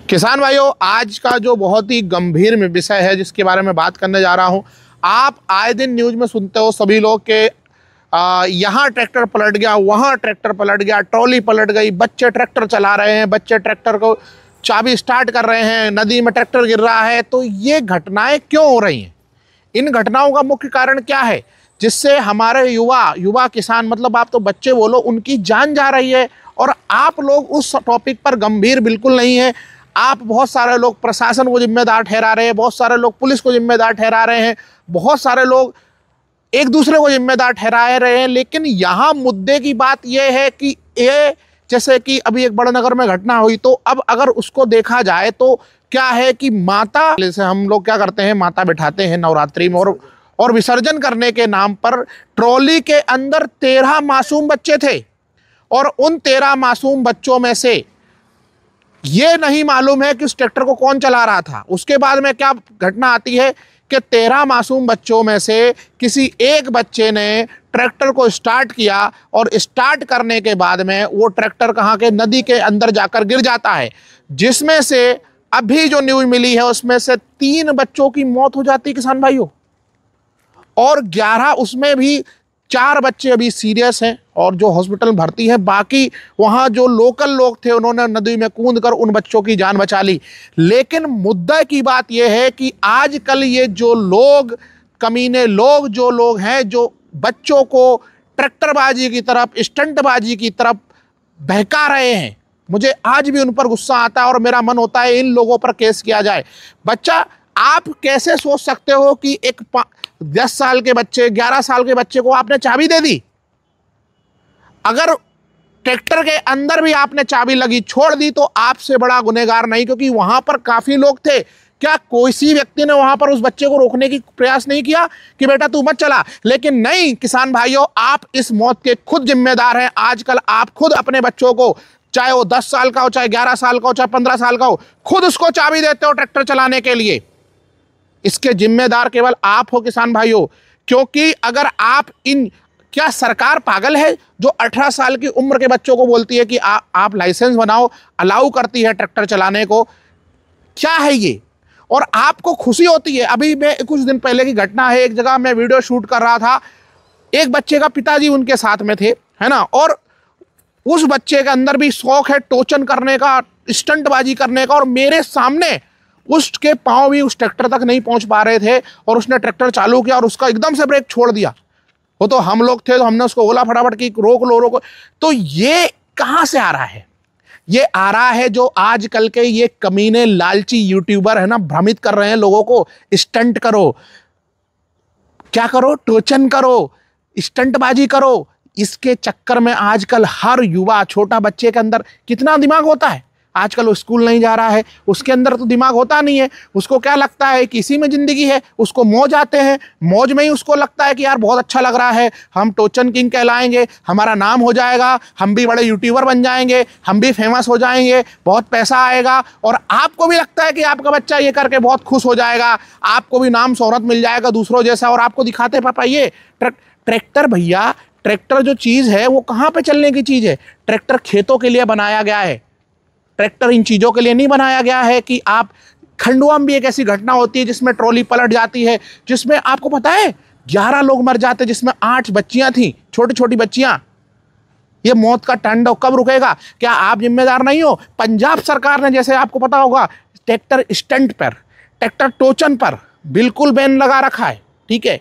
किसान भाइयों, आज का जो बहुत ही गंभीर विषय है जिसके बारे में बात करने जा रहा हूं, आप आए दिन न्यूज़ में सुनते हो सभी लोग के यहाँ ट्रैक्टर पलट गया, वहाँ ट्रैक्टर पलट गया, ट्रॉली पलट गई, बच्चे ट्रैक्टर चला रहे हैं, बच्चे ट्रैक्टर को चाबी स्टार्ट कर रहे हैं, नदी में ट्रैक्टर गिर रहा है। तो ये घटनाएं क्यों हो रही हैं? इन घटनाओं का मुख्य कारण क्या है जिससे हमारे युवा किसान, मतलब आप तो बच्चे बोलो, उनकी जान जा रही है। और आप लोग उस टॉपिक पर गंभीर बिल्कुल नहीं है। आप बहुत सारे लोग प्रशासन को जिम्मेदार ठहरा रहे हैं, बहुत सारे लोग पुलिस को जिम्मेदार ठहरा रहे हैं, बहुत सारे लोग एक दूसरे को जिम्मेदार ठहरा रहे हैं। लेकिन यहाँ मुद्दे की बात यह है कि ये, जैसे कि अभी एक बड़े नगर में घटना हुई, तो अब अगर उसको देखा जाए तो क्या है कि माता, जैसे हम लोग क्या करते हैं, माता बिठाते हैं नवरात्रि में और विसर्जन करने के नाम पर ट्रॉली के अंदर 13 मासूम बच्चे थे। और उन 13 मासूम बच्चों में से ये नहीं मालूम है कि उस ट्रैक्टर को कौन चला रहा था। उसके बाद में क्या घटना आती है कि 13 मासूम बच्चों में से किसी एक बच्चे ने ट्रैक्टर को स्टार्ट किया और स्टार्ट करने के बाद में वो ट्रैक्टर कहाँ के, नदी के अंदर जाकर गिर जाता है, जिसमें से अभी जो न्यूज़ मिली है उसमें से 3 बच्चों की मौत हो जाती है किसान भाइयों, और 11 उसमें भी 4 बच्चे अभी सीरियस हैं और जो हॉस्पिटल भर्ती है। बाकी वहाँ जो लोकल लोग थे उन्होंने नदी में कूद कर उन बच्चों की जान बचा ली। लेकिन मुद्दा की बात यह है कि आजकल ये जो लोग, कमीने लोग, जो लोग हैं जो बच्चों को ट्रैक्टरबाजी की तरफ, स्टंटबाजी की तरफ बहका रहे हैं, मुझे आज भी उन पर गुस्सा आता है और मेरा मन होता है इन लोगों पर केस किया जाए। बच्चा, आप कैसे सोच सकते हो कि एक 10 साल के बच्चे, 11 साल के बच्चे को आपने चाबी दे दी? अगर ट्रैक्टर के अंदर भी आपने चाबी लगी छोड़ दी तो आपसे बड़ा गुनहगार नहीं, क्योंकि वहां पर काफी लोग थे। क्या कोई सी व्यक्ति ने वहां पर उस बच्चे को रोकने की प्रयास नहीं किया कि बेटा तू मत चला? लेकिन नहीं किसान भाइयों, आप इस मौत के खुद जिम्मेदार हैं। आजकल आप खुद अपने बच्चों को, चाहे वो 10 साल का हो, चाहे 11 साल का हो, चाहे 15 साल का हो, खुद उसको चाबी देते हो ट्रैक्टर चलाने के लिए। इसके जिम्मेदार केवल आप हो किसान भाइयों। क्योंकि अगर आप क्या सरकार पागल है जो 18 साल की उम्र के बच्चों को बोलती है कि आप लाइसेंस बनाओ, अलाउ करती है ट्रैक्टर चलाने को? क्या है ये? और आपको खुशी होती है? अभी मैं कुछ दिन पहले की घटना है, एक जगह मैं वीडियो शूट कर रहा था, एक बच्चे का पिताजी उनके साथ में थे, है ना, और उस बच्चे के अंदर भी शौक है टोचन करने का, स्टंटबाजी करने का, और मेरे सामने उसके पांव भी उस ट्रैक्टर तक नहीं पहुंच पा रहे थे और उसने ट्रैक्टर चालू किया और उसका एकदम से ब्रेक छोड़ दिया। वो तो हम लोग थे तो हमने उसको बोला फटाफट कि रोक लो रोको। तो ये कहां से आ रहा है? ये आ रहा है जो आजकल के ये कमीने लालची यूट्यूबर है ना, भ्रमित कर रहे हैं लोगों को। स्टंट करो, क्या करो, टोचन करो, स्टंटबाजी करो। इसके चक्कर में आजकल हर युवा, छोटा बच्चे के अंदर कितना दिमाग होता है। आजकल वो स्कूल नहीं जा रहा है, उसके अंदर तो दिमाग होता नहीं है। उसको क्या लगता है कि इसी में जिंदगी है, उसको मौज आते हैं, मौज में ही उसको लगता है कि यार बहुत अच्छा लग रहा है, हम टोचन किंग कहलाएंगे, हमारा नाम हो जाएगा, हम भी बड़े यूट्यूबर बन जाएंगे, हम भी फेमस हो जाएंगे, बहुत पैसा आएगा। और आपको भी लगता है कि आपका बच्चा ये करके बहुत खुश हो जाएगा, आपको भी नाम शोहरत मिल जाएगा दूसरों जैसा, और आपको दिखाते पापा ये ट्रैक्टर। भैया, ट्रैक्टर जो चीज़ है वो कहाँ पर चलने की चीज़ है? ट्रैक्टर खेतों के लिए बनाया गया है। ट्रैक्टर इन चीज़ों के लिए नहीं बनाया गया है कि आप, खंडवा में भी एक ऐसी घटना होती है जिसमें ट्रॉली पलट जाती है, जिसमें आपको पता है 11 लोग मर जाते हैं, जिसमें 8 बच्चियां थी, छोटी छोटी बच्चियां। ये मौत का तांडव कब रुकेगा? क्या आप जिम्मेदार नहीं हो? पंजाब सरकार ने, जैसे आपको पता होगा, ट्रैक्टर स्टंट पर, ट्रैक्टर टोचन पर बिल्कुल बैन लगा रखा है। ठीक है,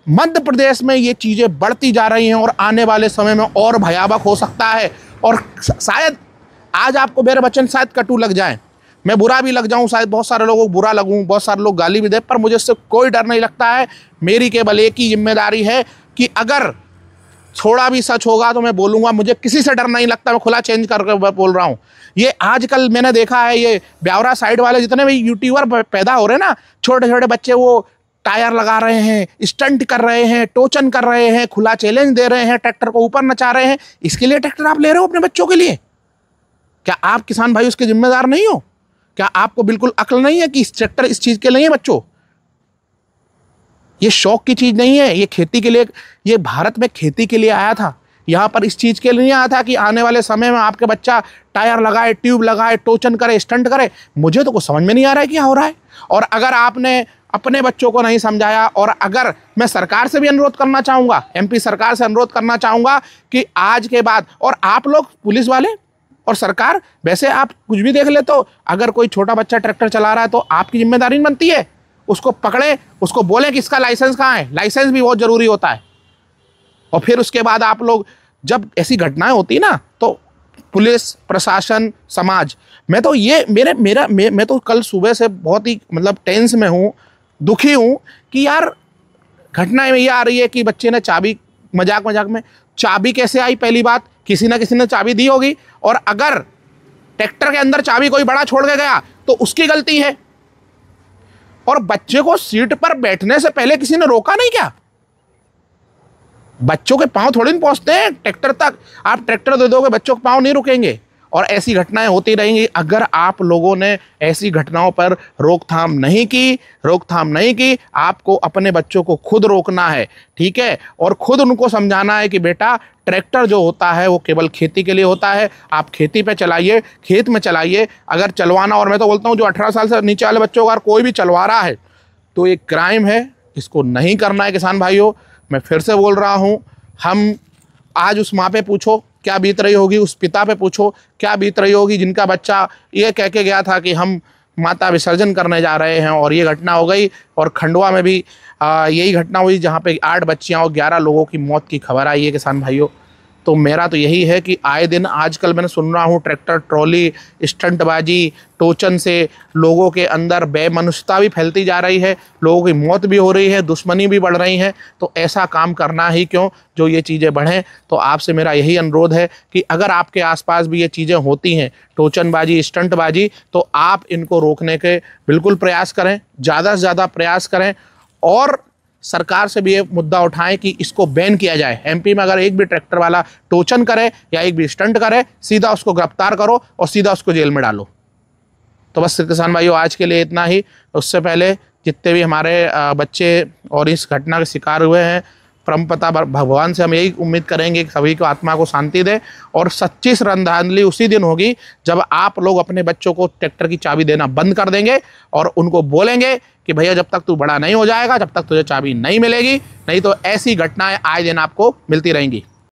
मध्य प्रदेश में ये चीज़ें बढ़ती जा रही हैं और आने वाले समय में और भयावह हो सकता है। और शायद आज आपको मेरे वचन शायद कटु लग जाए, मैं बुरा भी लग जाऊं, शायद बहुत सारे लोगों को बुरा लगूं, बहुत सारे लोग गाली भी दे, पर मुझे इससे कोई डर नहीं लगता है। मेरी केवल एक ही जिम्मेदारी है कि अगर थोड़ा भी सच होगा तो मैं बोलूँगा, मुझे किसी से डर नहीं लगता। मैं खुला चेंज करके बोल रहा हूँ। ये आजकल मैंने देखा है, ये ब्यावरा साइड वाले जितने भी यूट्यूबर पैदा हो रहे हैं ना, छोटे छोटे बच्चे, वो टायर लगा रहे हैं, स्टंट कर रहे हैं, टोचन कर रहे हैं, खुला चैलेंज दे रहे हैं, ट्रैक्टर को ऊपर नचा रहे हैं। इसके लिए ट्रैक्टर आप ले रहे हो अपने बच्चों के लिए? क्या आप किसान भाई उसके जिम्मेदार नहीं हो? क्या आपको बिल्कुल अक्ल नहीं है कि ट्रैक्टर इस चीज के लिए है? बच्चों, ये शौक की चीज नहीं है, ये खेती के लिए, ये भारत में खेती के लिए आया था। यहाँ पर इस चीज़ के लिए नहीं आया था कि आने वाले समय में आपके बच्चा टायर लगाए, ट्यूब लगाए, टोचन करे, स्टंट करे। मुझे तो कुछ समझ में नहीं आ रहा है क्या हो रहा है। और अगर आपने अपने बच्चों को नहीं समझाया, और अगर मैं सरकार से भी अनुरोध करना चाहूँगा, MP सरकार से अनुरोध करना चाहूँगा कि आज के बाद, और आप लोग पुलिस वाले और सरकार, वैसे आप कुछ भी देख ले, तो अगर कोई छोटा बच्चा ट्रैक्टर चला रहा है तो आपकी जिम्मेदारी नहीं बनती है उसको पकड़े, उसको बोले कि इसका लाइसेंस कहाँ है। लाइसेंस भी बहुत ज़रूरी होता है। और फिर उसके बाद आप लोग, जब ऐसी घटनाएं होती ना, तो पुलिस, प्रशासन, समाज, मैं तो ये मैं तो कल सुबह से बहुत ही मतलब टेंस में हूँ, दुखी हूँ कि यार घटनाएं ये आ रही है कि बच्चे ने चाबी, मजाक में चाबी कैसे आई। पहली बात, किसी ना किसी ने चाबी दी होगी, और अगर ट्रैक्टर के अंदर चाबी कोई बड़ा छोड़ के गया तो उसकी गलती है। और बच्चे को सीट पर बैठने से पहले किसी ने रोका नहीं क्या? बच्चों के पांव थोड़ी नहीं पहुंचते हैं ट्रैक्टर तक। आप ट्रैक्टर दे दोगे, बच्चों के पांव नहीं रुकेंगे, और ऐसी घटनाएं होती रहेंगी। अगर आप लोगों ने ऐसी घटनाओं पर रोकथाम नहीं की, आपको अपने बच्चों को खुद रोकना है, ठीक है, और खुद उनको समझाना है कि बेटा ट्रैक्टर जो होता है वो केवल खेती के लिए होता है। आप खेती पे चलाइए, खेत में चलाइए। अगर चलवाना, और मैं तो बोलता हूँ जो 18 साल से नीचे वाले बच्चों का कोई भी चलवा रहा है तो ये क्राइम है, इसको नहीं करना है। किसान भाइयों, मैं फिर से बोल रहा हूँ, हम आज उस माँ पे पूछो क्या बीत रही होगी, उस पिता पे पूछो क्या बीत रही होगी जिनका बच्चा ये कह के गया था कि हम माता विसर्जन करने जा रहे हैं, और ये घटना हो गई। और खंडवा में भी यही घटना हुई जहाँ पे 8 बच्चियाँ और 11 लोगों की मौत की खबर आई है। किसान भाइयों, तो मेरा तो यही है कि आए दिन आजकल मैंने सुन रहा हूँ ट्रैक्टर ट्रॉली, स्टंटबाजी, टोचन से लोगों के अंदर बेमनुष्यता भी फैलती जा रही है, लोगों की मौत भी हो रही है, दुश्मनी भी बढ़ रही है। तो ऐसा काम करना ही क्यों जो ये चीज़ें बढ़ें। तो आपसे मेरा यही अनुरोध है कि अगर आपके आसपास भी ये चीज़ें होती हैं, टोचनबाजी, स्टंटबाजी, तो आप इनको रोकने के बिल्कुल प्रयास करें, ज़्यादा से ज़्यादा प्रयास करें, और सरकार से भी ये मुद्दा उठाएं कि इसको बैन किया जाए। MP में अगर एक भी ट्रैक्टर वाला टोचन करे या एक भी स्टंट करे, सीधा उसको गिरफ्तार करो और सीधा उसको जेल में डालो। तो बस किसान भाइयों, आज के लिए इतना ही। उससे पहले जितने भी हमारे बच्चे और इस घटना के शिकार हुए हैं, परमपिता भगवान से हम यही उम्मीद करेंगे कि सभी को आत्मा को शांति दे। और सच्ची श्रद्धांजलि उसी दिन होगी जब आप लोग अपने बच्चों को ट्रैक्टर की चाबी देना बंद कर देंगे और उनको बोलेंगे कि भैया जब तक तू बड़ा नहीं हो जाएगा, जब तक तुझे चाबी नहीं मिलेगी, नहीं तो ऐसी घटनाएं आए दिन आपको मिलती रहेंगी।